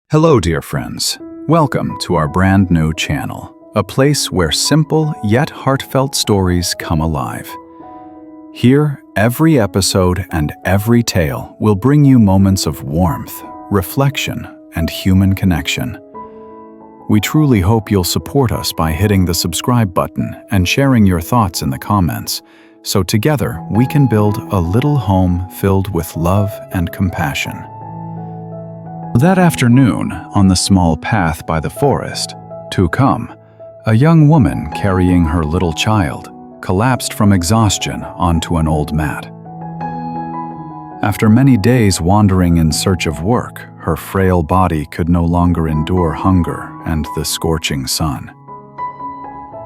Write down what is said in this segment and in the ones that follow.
Hello, dear friends. Welcome to our brand new channel, a place where simple yet heartfelt stories come alive. Here, every episode and every tale will bring you moments of warmth, reflection, and human connection. We truly hope you'll support us by hitting the subscribe button and sharing your thoughts in the comments, so together we can build a little home filled with love and compassion. That afternoon, on the small path by the forest, Lytucam, a young woman carrying her little child, collapsed from exhaustion onto an old mat. After many days wandering in search of work, her frail body could no longer endure hunger and the scorching sun.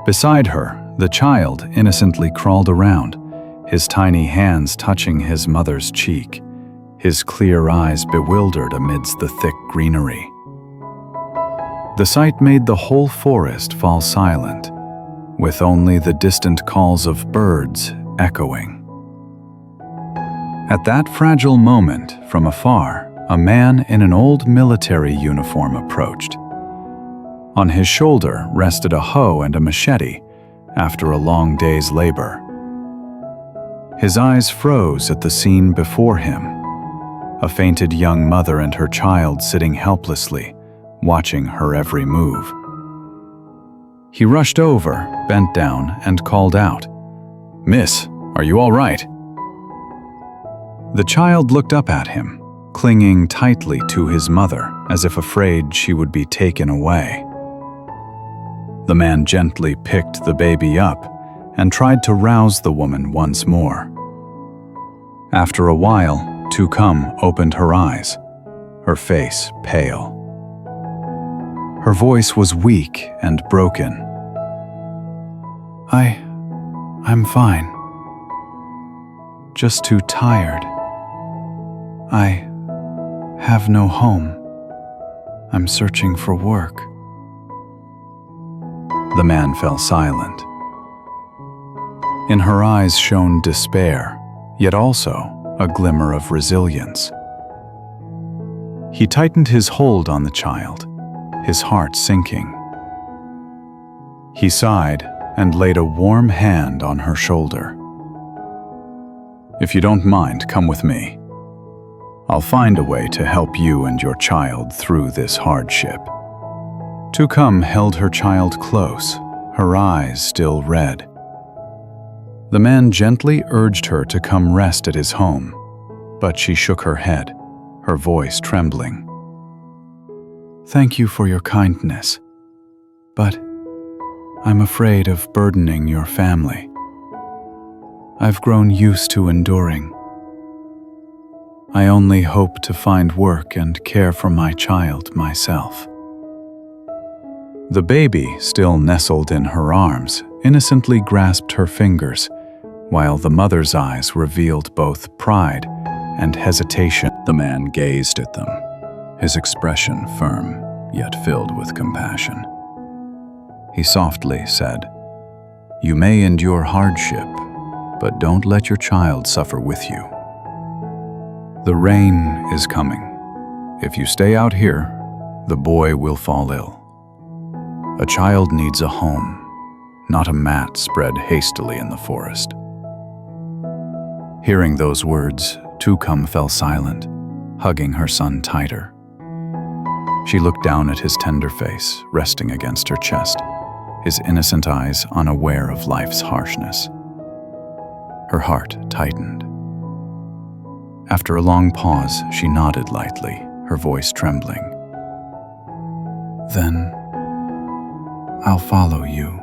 Beside her, the child innocently crawled around, his tiny hands touching his mother's cheek, his clear eyes bewildered amidst the thick greenery. The sight made the whole forest fall silent, with only the distant calls of birds echoing. At that fragile moment, from afar, a man in an old military uniform approached. On his shoulder rested a hoe and a machete after a long day's labor. His eyes froze at the scene before him. A fainted young mother and her child sitting helplessly, watching her every move. He rushed over, bent down, and called out, "Miss, are you all right?" The child looked up at him, clinging tightly to his mother as if afraid she would be taken away. The man gently picked the baby up and tried to rouse the woman once more. After a while, Lytucam opened her eyes, her face pale. Her voice was weak and broken. I'm fine. Just too tired. I have no home. I'm searching for work." The man fell silent. In her eyes shone despair, yet also a glimmer of resilience. He tightened his hold on the child, his heart sinking. He sighed and laid a warm hand on her shoulder. "If you don't mind, come with me. I'll find a way to help you and your child through this hardship." Lytucam held her child close, her eyes still red. The man gently urged her to come rest at his home, but she shook her head, her voice trembling. "Thank you for your kindness, but I'm afraid of burdening your family. I've grown used to enduring. I only hope to find work and care for my child myself." The baby, still nestled in her arms, innocently grasped her fingers, while the mother's eyes revealed both pride and hesitation. The man gazed at them, his expression firm, yet filled with compassion. He softly said, "You may endure hardship, but don't let your child suffer with you. The rain is coming. If you stay out here, the boy will fall ill. A child needs a home, not a mat spread hastily in the forest." Hearing those words, Lytucam fell silent, hugging her son tighter. She looked down at his tender face, resting against her chest, his innocent eyes unaware of life's harshness. Her heart tightened. After a long pause, she nodded lightly, her voice trembling. "Then I'll follow you."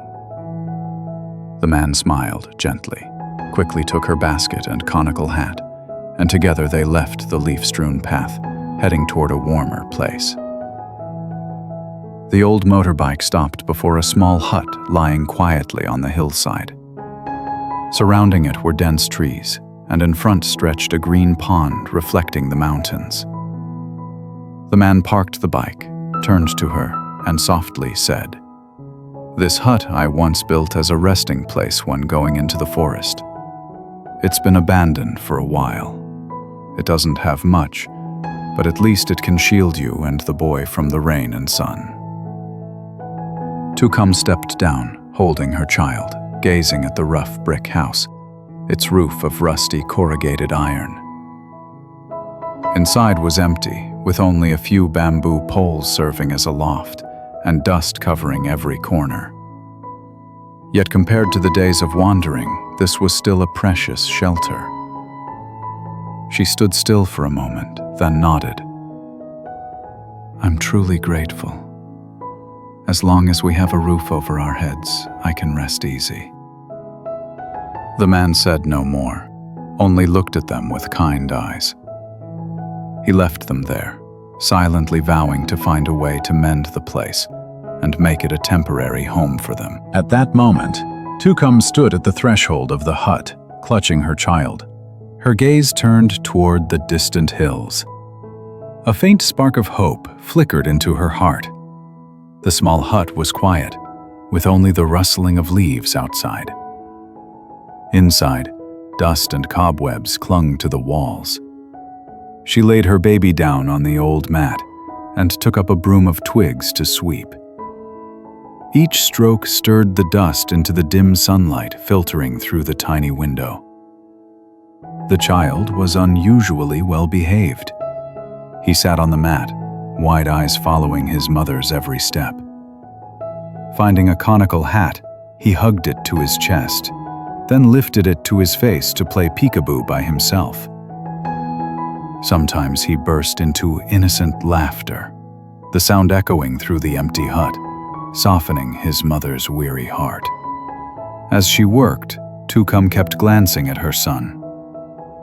The man smiled gently, quickly took her basket and conical hat, and together they left the leaf-strewn path, heading toward a warmer place. The old motorbike stopped before a small hut lying quietly on the hillside. Surrounding it were dense trees, and in front stretched a green pond reflecting the mountains. The man parked the bike, turned to her, and softly said, "This hut I once built as a resting place when going into the forest. It's been abandoned for a while. It doesn't have much, but at least it can shield you and the boy from the rain and sun." Lytucam stepped down, holding her child, gazing at the rough brick house, its roof of rusty corrugated iron. Inside was empty, with only a few bamboo poles serving as a loft, and dust covering every corner. Yet compared to the days of wandering, this was still a precious shelter. She stood still for a moment, then nodded. "I'm truly grateful. As long as we have a roof over our heads, I can rest easy." The man said no more, only looked at them with kind eyes. He left them there, silently vowing to find a way to mend the place and make it a temporary home for them. At that moment, Lytucam stood at the threshold of the hut, clutching her child. Her gaze turned toward the distant hills. A faint spark of hope flickered into her heart. The small hut was quiet, with only the rustling of leaves outside. Inside, dust and cobwebs clung to the walls. She laid her baby down on the old mat and took up a broom of twigs to sweep. Each stroke stirred the dust into the dim sunlight filtering through the tiny window. The child was unusually well behaved. He sat on the mat, wide eyes following his mother's every step. Finding a conical hat, he hugged it to his chest, then lifted it to his face to play peekaboo by himself. Sometimes he burst into innocent laughter, the sound echoing through the empty hut, softening his mother's weary heart. As she worked, Lytucam kept glancing at her son.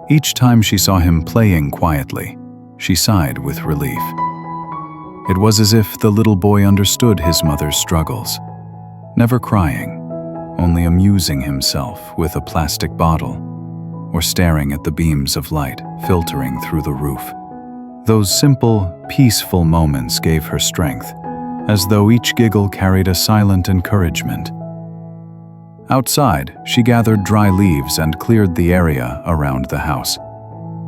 Each time she saw him playing quietly, she sighed with relief. It was as if the little boy understood his mother's struggles, never crying, only amusing himself with a plastic bottle or staring at the beams of light filtering through the roof. Those simple, peaceful moments gave her strength, as though each giggle carried a silent encouragement. Outside, she gathered dry leaves and cleared the area around the house.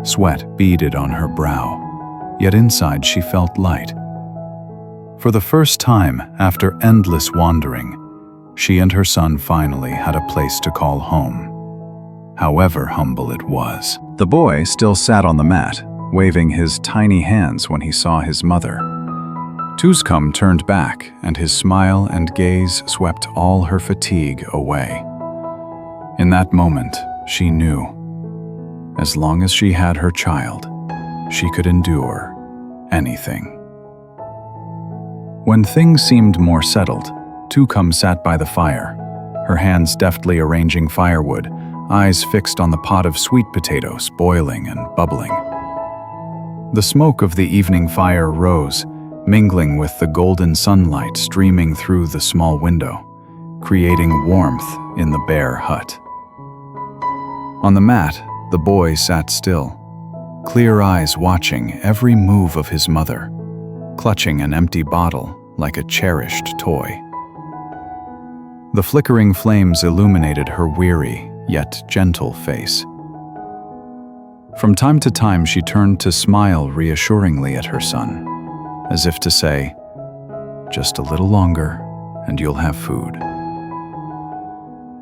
Sweat beaded on her brow, yet inside she felt light. For the first time after endless wandering, she and her son finally had a place to call home, however humble it was. The boy still sat on the mat, waving his tiny hands when he saw his mother. Lytucam turned back, and his smile and gaze swept all her fatigue away. In that moment, she knew, as long as she had her child, she could endure anything. When things seemed more settled, Lytucam sat by the fire, her hands deftly arranging firewood, eyes fixed on the pot of sweet potatoes boiling and bubbling. The smoke of the evening fire rose, mingling with the golden sunlight streaming through the small window, creating warmth in the bare hut. On the mat, the boy sat still, clear eyes watching every move of his mother, clutching an empty bottle like a cherished toy. The flickering flames illuminated her weary, yet gentle face. From time to time, she turned to smile reassuringly at her son, as if to say, "Just a little longer, and you'll have food."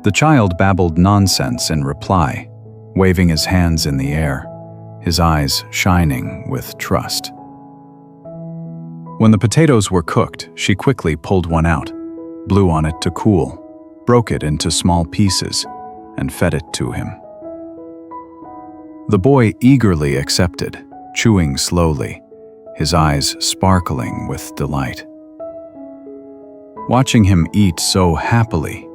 The child babbled nonsense in reply, waving his hands in the air, his eyes shining with trust. When the potatoes were cooked, she quickly pulled one out, blew on it to cool, broke it into small pieces, and fed it to him. The boy eagerly accepted, chewing slowly, his eyes sparkling with delight. Watching him eat so happily,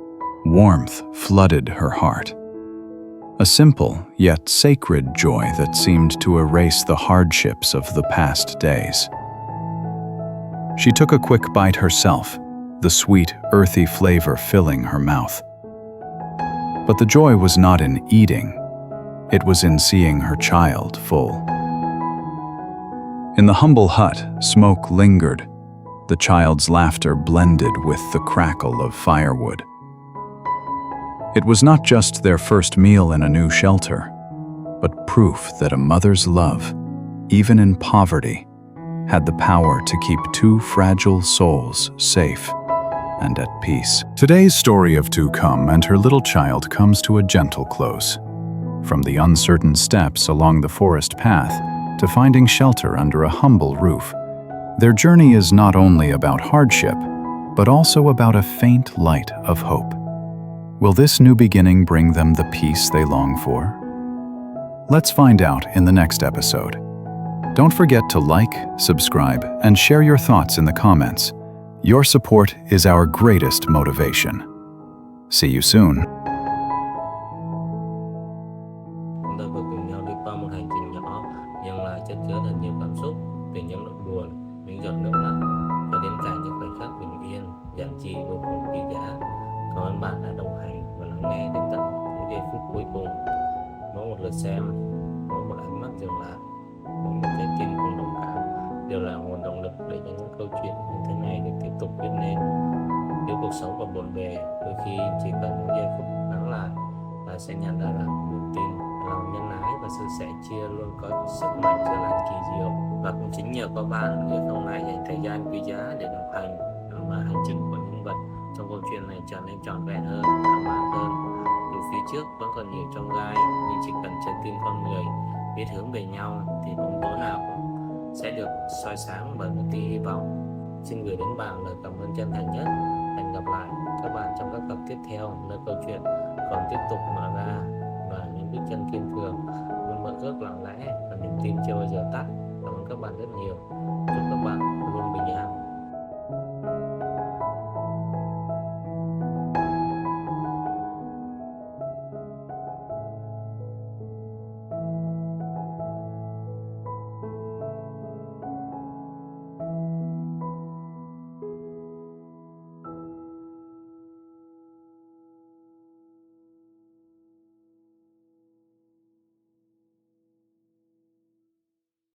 warmth flooded her heart. A simple yet sacred joy that seemed to erase the hardships of the past days. She took a quick bite herself, the sweet, earthy flavor filling her mouth. But the joy was not in eating. It was in seeing her child full. In the humble hut, smoke lingered. The child's laughter blended with the crackle of firewood. It was not just their first meal in a new shelter, but proof that a mother's love, even in poverty, had the power to keep two fragile souls safe and at peace. Today's story of Lytucam and her little child comes to a gentle close. From the uncertain steps along the forest path to finding shelter under a humble roof, their journey is not only about hardship, but also about a faint light of hope. Will this new beginning bring them the peace they long for? Let's find out in the next episode. Don't forget to like, subscribe, and share your thoughts in the comments. Your support is our greatest motivation. See you soon. Chúng ta vừa cùng nhau đi qua một hành trình nhỏ nhưng lại chất chứa thật nhiều cảm xúc, từ những nỗi buồn, những giọt nước mắt cho đến cả những khoảnh khắc bình yên, giản dị vô cùng quý giá. Cảm ơn bạn đã đồng hành và lắng nghe đến tận những giây phút cuối cùng. Mỗi một lượt xem, mỗi một ánh mắt dừng lại, mỗi một trái tim cùng đồng cảm đều là nguồn động lực để cho những câu chuyện như thế này được tiếp tục viết nên. Nếu cuộc sống còn bộn bề, đôi khi chỉ cần những giây phút lắng lại ta sẽ nhận ra rằng niềm tin, lòng nhân ái và sự sẻ chia luôn có sức mạnh chữa lành kỳ diệu. Và cũng chính nhờ có bạn người không ngại dành thời gian quý giá để đồng hành, mà hành trình của nhân vật trong câu chuyện này trở nên trọn vẹn hơn, lãng mạn hơn. Dù phía trước vẫn còn nhiều chông gai, nhưng chỉ cần trái tim con người biết hướng về nhau thì bóng tối nào cũng sẽ được soi sáng bởi một tia hy vọng. Xin gửi đến bạn lời cảm ơn chân thành nhất. Hẹn gặp lại các bạn trong các tập tiếp theo, nơi câu chuyện còn tiếp tục mở ra và những bước chân kiên cường luôn mở ước lặng lẽ và niềm tin chưa bao giờ tắt. Cảm ơn các bạn rất nhiều.